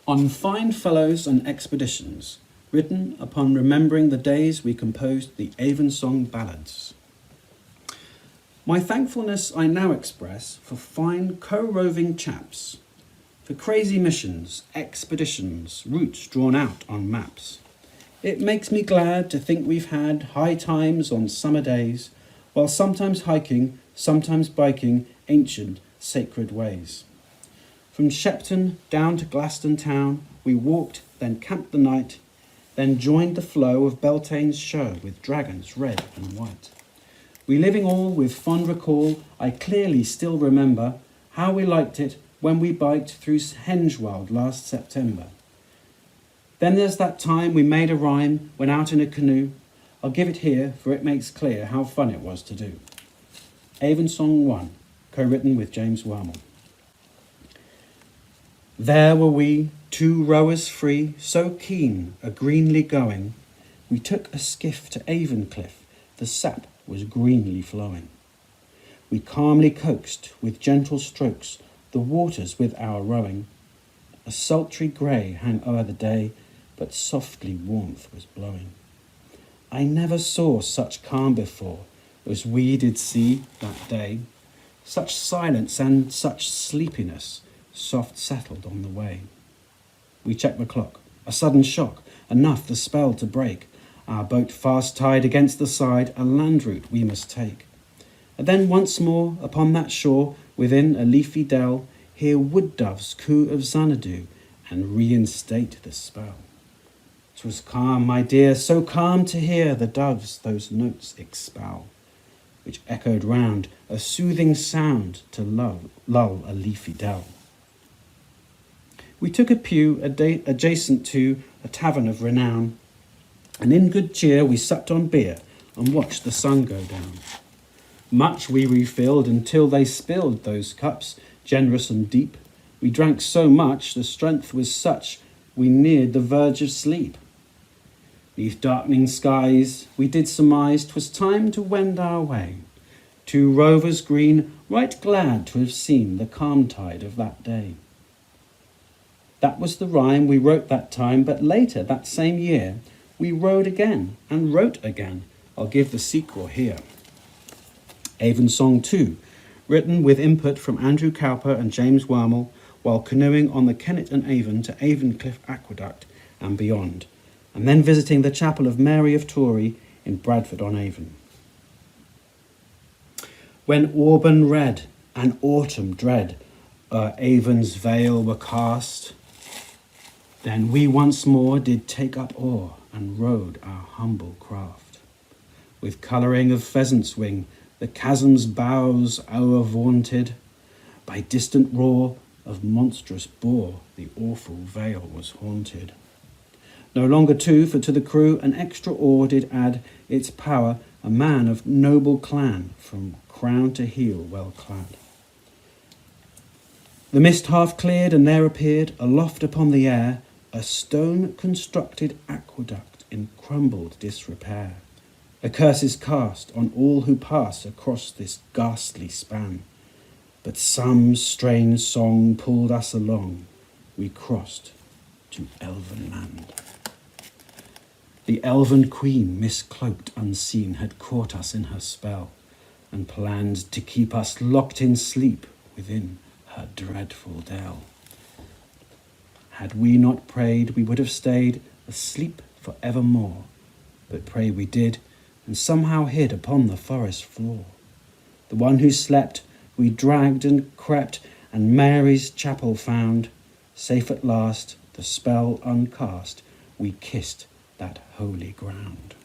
On Fine Fellows and Expeditions, written upon remembering the days we composed the Avonsong Ballads. My thankfulness I now express for fine co-roving chaps, for crazy missions, expeditions, routes drawn out on maps. It makes me glad to think we've had high times on summer days, while sometimes hiking, sometimes biking ancient sacred ways. From Shepton down to Glaston town, we walked, then camped the night, then joined the flow of Beltane's show with dragons red and white. Reliving all with fond recall, I clearly still remember how we liked it when we biked through Hengewald last September. Then there's that time we made a rhyme when out in a canoe. I'll give it here, for it makes clear how fun it was to do. Avonsong 1, co-written with James Wormel. There were we, 2 rowers free, so keen a greenly going. We took a skiff to Avon-cliff, the sap was greenly flowing. We calmly coaxed, with gentle strokes, the waters with our rowing. A sultry grey hung o'er the day, but softly warmth was blowing. I never saw such calm before, as we did see that day. Such silence and such sleepiness, soft settled on the way. We checked the clock, a sudden shock, enough the spell to break. Our boat fast tied against the side, a land route we must take. And then once more upon that shore, within a leafy dell, hear wood doves coo of Xanadu, and reinstate the spell. 'Twas calm, my dear, so calm to hear the doves those notes expel, which echoed round, a soothing sound to lull a leafy dell. We took a pew adjacent to a tavern of renown, and in good cheer we supped on beer and watched the sun go down. Much we refilled until they spilled those cups, generous and deep. We drank so much, the strength was such, we neared the verge of sleep. 'Neath darkening skies we did surmise 'twas time to wend our way. 2 rovers green, right glad to have seen the calm tide of that day. That was the rhyme we wrote that time, but later that same year we rode again and wrote again. I'll give the sequel here. Avonsong 2, written with input from Andrew Cowper and James Wormel while canoeing on the Kennet and Avon to Avon-cliff Aqueduct and beyond, and then visiting the chapel of Mary of Tory in Bradford-on-Avon. When Auburn red and autumn dread o'er Avon's vale were cast, then we once more did take up oar and rowed our humble craft. With colouring of pheasant's wing, the chasm's bows o'er-vaunted, by distant roar of monstrous boar the awful vale was haunted. No longer 2, for to the crew an extra oar did add its power, a man of noble clan, from crown to heel well clad. The mist half cleared, and there appeared, aloft upon the air, a stone-constructed aqueduct in crumbled disrepair. A curse is cast on all who pass across this ghastly span, but some strange song pulled us along. We crossed to elven land. The elven queen, miscloaked unseen, had caught us in her spell, and planned to keep us locked in sleep within her dreadful dell. Had we not prayed, we would have stayed asleep for evermore, but pray we did, and somehow hid upon the forest floor. The one who slept we dragged and crept, and Mary's chapel found. Safe at last, the spell uncast, we kissed that holy ground.